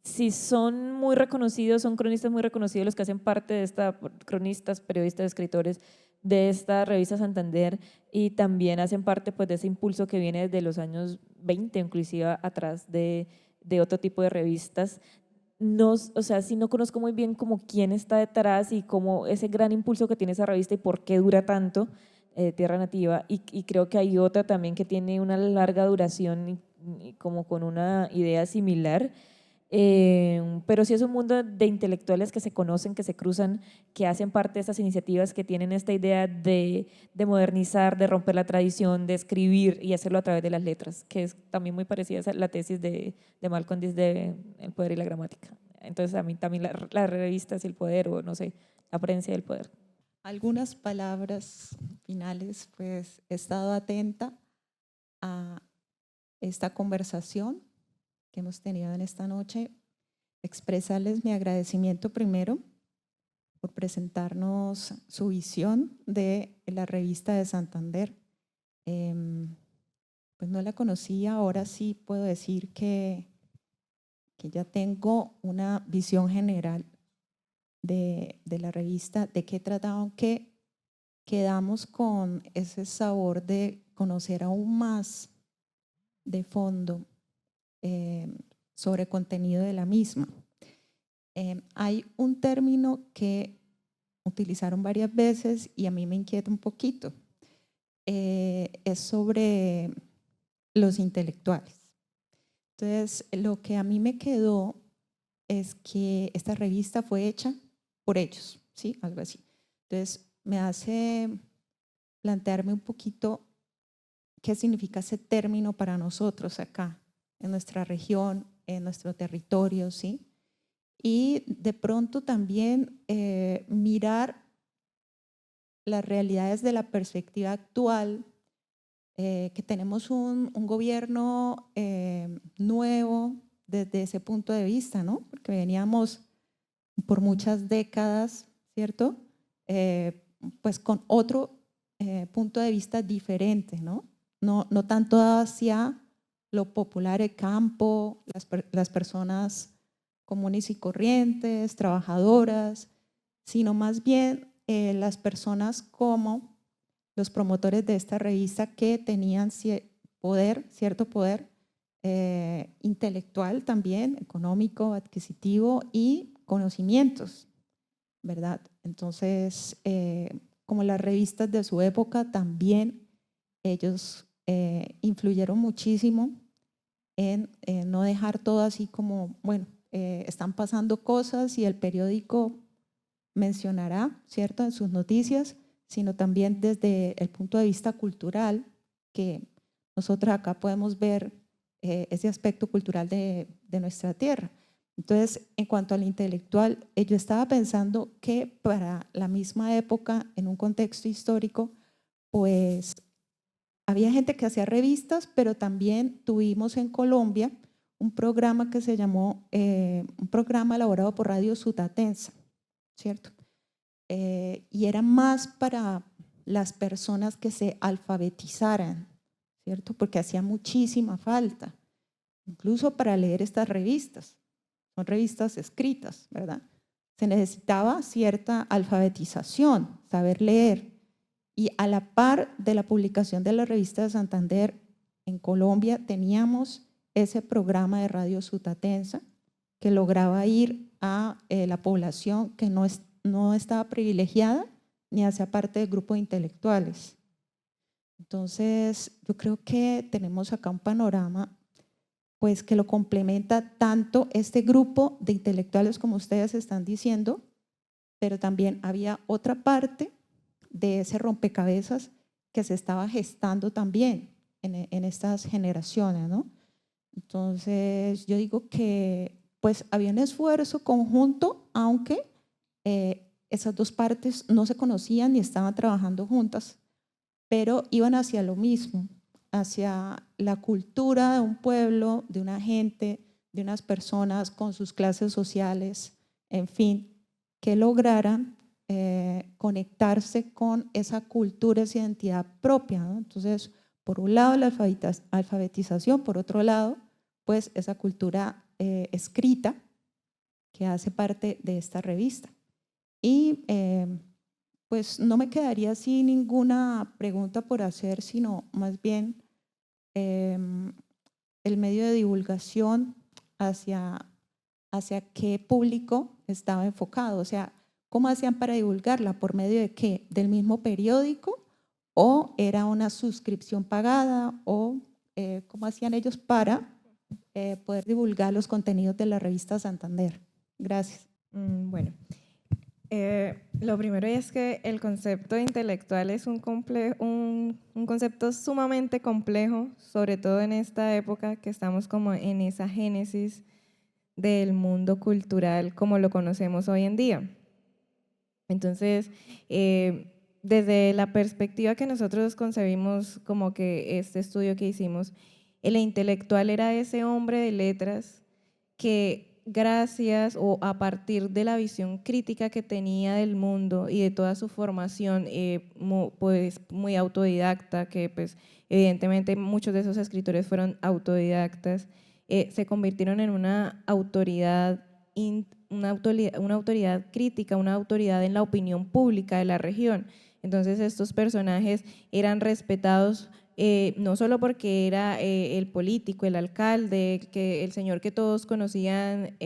si son muy reconocidos, son cronistas muy reconocidos los que hacen parte de esta, cronistas, periodistas, escritores de esta revista Santander, y también hacen parte pues de ese impulso que viene desde los años 20, inclusive atrás de otro tipo de revistas. No, o sea, sí no conozco muy bien como quién está detrás y cómo ese gran impulso que tiene esa revista y por qué dura tanto, Tierra Nativa, y creo que hay otra también que tiene una larga duración y como con una idea similar. Pero sí es un mundo de intelectuales que se conocen, que se cruzan, que hacen parte de estas iniciativas, que tienen esta idea de modernizar, de romper la tradición, de escribir y hacerlo a través de las letras, que es también muy parecida a la tesis de Malcolm X de El poder y la gramática. Entonces a mí también la revista es el poder, o no sé, la prensa del poder. Algunas palabras finales, pues he estado atenta a esta conversación que hemos tenido en esta noche, expresarles mi agradecimiento primero por presentarnos su visión de la revista de Santander. Pues no la conocía, ahora sí puedo decir que ya tengo una visión general de la revista, de qué trataba, aunque quedamos con ese sabor de conocer aún más de fondo sobre contenido de la misma. Hay un término que utilizaron varias veces y a mí me inquieta un poquito. Es sobre los intelectuales. Entonces, lo que a mí me quedó es que esta revista fue hecha por ellos, ¿sí? Algo así. Entonces, me hace plantearme un poquito qué significa ese término para nosotros acá, en nuestra región, en nuestro territorio, ¿sí? Y de pronto también mirar las realidades de la perspectiva actual, que tenemos un gobierno nuevo desde ese punto de vista, ¿no? Porque veníamos por muchas décadas, ¿cierto? Pues con otro punto de vista diferente, ¿no? No tanto hacia lo popular, el campo, las personas comunes y corrientes, trabajadoras, sino más bien las personas como los promotores de esta revista que tenían cierto poder intelectual también, económico, adquisitivo y conocimientos, ¿verdad? Entonces, como las revistas de su época, también ellos influyeron muchísimo en no dejar todo así como, bueno, están pasando cosas y el periódico mencionará, ¿cierto?, en sus noticias, sino también desde el punto de vista cultural, que nosotros acá podemos ver ese aspecto cultural de nuestra tierra. Entonces, en cuanto al intelectual, yo estaba pensando que para la misma época, en un contexto histórico, pues había gente que hacía revistas, pero también tuvimos en Colombia un programa que se llamó, un programa elaborado por Radio Sutatensa, ¿cierto? Y era más para las personas que se alfabetizaran, ¿cierto? Porque hacía muchísima falta, incluso para leer estas revistas. Son revistas escritas, ¿verdad? Se necesitaba cierta alfabetización, saber leer. Y a la par de la publicación de la revista de Santander en Colombia, teníamos ese programa de Radio Sutatensa que lograba ir a la población que no estaba privilegiada ni hacía parte del grupo de intelectuales. Entonces, yo creo que tenemos acá un panorama pues que lo complementa tanto este grupo de intelectuales como ustedes están diciendo, pero también había otra parte de ese rompecabezas que se estaba gestando también en estas generaciones, ¿no? Entonces, yo digo que pues había un esfuerzo conjunto, aunque esas dos partes no se conocían ni estaban trabajando juntas, pero iban hacia lo mismo, hacia la cultura de un pueblo, de una gente, de unas personas con sus clases sociales, en fin, que lograran conectarse con esa cultura, esa identidad propia, ¿no? Entonces, por un lado la alfabetización, por otro lado, pues esa cultura escrita que hace parte de esta revista. Y pues no me quedaría así ninguna pregunta por hacer, sino más bien el medio de divulgación hacia qué público estaba enfocado, o sea, ¿cómo hacían para divulgarla? ¿Por medio de qué? ¿Del mismo periódico? ¿O era una suscripción pagada? ¿O cómo hacían ellos para poder divulgar los contenidos de la revista Santander? Gracias. Bueno, lo primero es que el concepto intelectual es un concepto sumamente complejo, sobre todo en esta época que estamos como en esa génesis del mundo cultural como lo conocemos hoy en día. Entonces, desde la perspectiva que nosotros concebimos como que este estudio que hicimos, el intelectual era ese hombre de letras que gracias o a partir de la visión crítica que tenía del mundo y de toda su formación, pues muy autodidacta, que pues evidentemente muchos de esos escritores fueron autodidactas, se convirtieron en una autoridad crítica, una autoridad en la opinión pública de la región. Entonces estos personajes eran respetados no solo porque era el político, el alcalde, el señor que todos conocían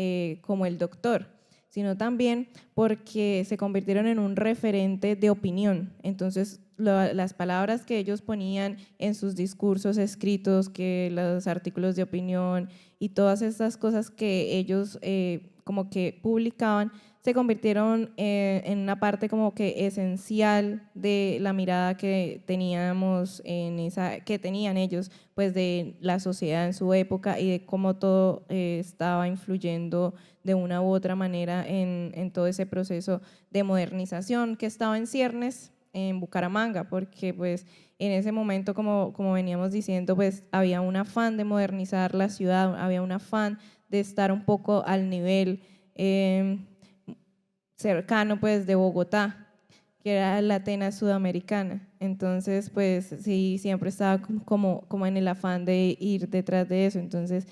como el doctor, sino también porque se convirtieron en un referente de opinión. Entonces las palabras que ellos ponían en sus discursos escritos, que los artículos de opinión y todas estas cosas que ellos como que publicaban, se convirtieron en una parte como que esencial de la mirada que teníamos que tenían ellos pues de la sociedad en su época y de cómo todo estaba influyendo de una u otra manera en todo ese proceso de modernización que estaba en ciernes en Bucaramanga, porque pues en ese momento, como veníamos diciendo, pues había un afán de modernizar la ciudad, había un afán de estar un poco al nivel cercano pues de Bogotá, que era la Atenas sudamericana. Entonces, pues sí, siempre estaba como en el afán de ir detrás de eso. Entonces,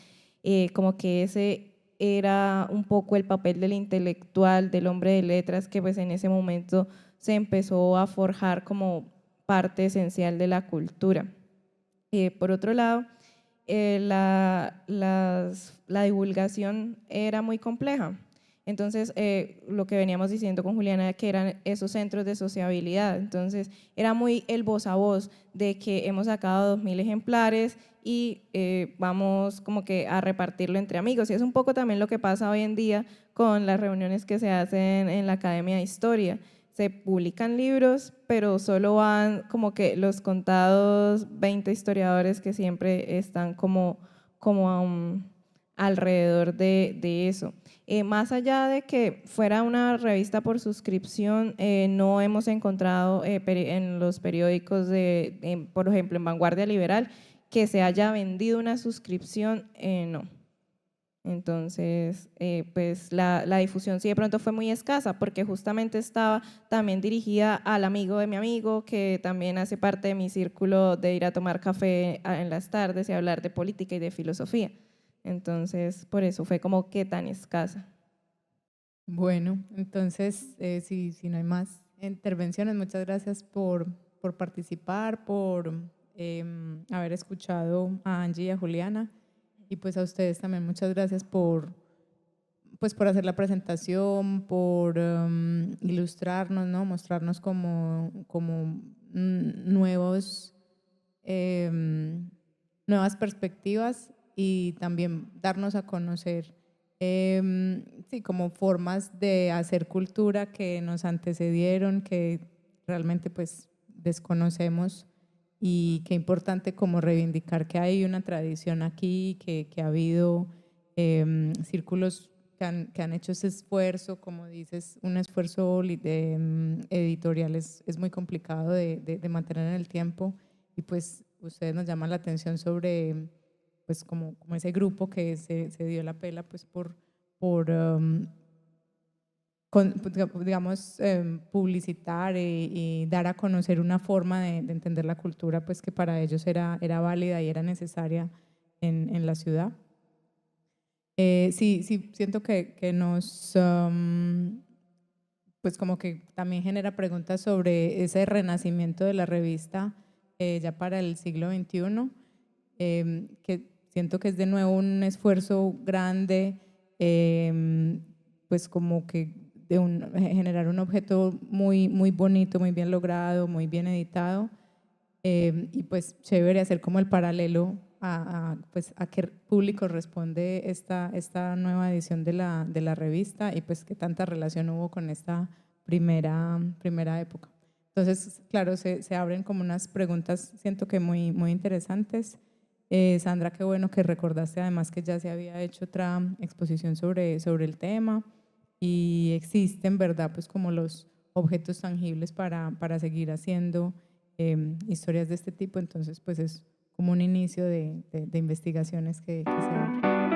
como que ese era un poco el papel del intelectual, del hombre de letras, que pues en ese momento se empezó a forjar como parte esencial de la cultura. Por otro lado, la divulgación era muy compleja. Entonces, lo que veníamos diciendo con Juliana, que eran esos centros de sociabilidad. Entonces, era muy el voz a voz de que hemos sacado 2.000 ejemplares y vamos como que a repartirlo entre amigos. Y es un poco también lo que pasa hoy en día con las reuniones que se hacen en la Academia de Historia. Se publican libros, pero solo van como que los contados 20 historiadores que siempre están como alrededor de eso. Más allá de que fuera una revista por suscripción, no hemos encontrado en los periódicos, por ejemplo, en Vanguardia Liberal, que se haya vendido una suscripción, no. Entonces, pues la difusión sí de pronto fue muy escasa porque justamente estaba también dirigida al amigo de mi amigo que también hace parte de mi círculo de ir a tomar café en las tardes y hablar de política y de filosofía. Entonces, por eso fue como que tan escasa. Bueno, entonces, si no hay más intervenciones, muchas gracias por participar, por haber escuchado a Angie y a Juliana. Y pues a ustedes también muchas gracias pues por hacer la presentación, por ilustrarnos, ¿no? Mostrarnos como nuevas perspectivas y también darnos a conocer sí, como formas de hacer cultura que nos antecedieron, que realmente pues desconocemos y qué importante como reivindicar que hay una tradición aquí, que ha habido círculos que han hecho ese esfuerzo, como dices, un esfuerzo editorial es muy complicado de mantener en el tiempo y pues ustedes nos llaman la atención sobre pues como ese grupo que se dio la pela pues por digamos, publicitar y dar a conocer una forma de entender la cultura pues que para ellos era válida y era necesaria en la ciudad. Sí, siento que nos, pues como que también genera preguntas sobre ese renacimiento de la revista ya para el siglo XXI, que siento que es de nuevo un esfuerzo grande, pues como que generar un objeto muy bonito, muy bien logrado, muy bien editado, y pues chévere hacer como el paralelo pues a qué público responde esta nueva edición de la revista y pues qué tanta relación hubo con esta primera época. Entonces, claro, se abren como unas preguntas, siento que muy interesantes. Sandra, qué bueno que recordaste además que ya se había hecho otra exposición sobre el tema y existen, ¿verdad? Pues como los objetos tangibles para seguir haciendo historias de este tipo, entonces pues es como un inicio de investigaciones que se abren.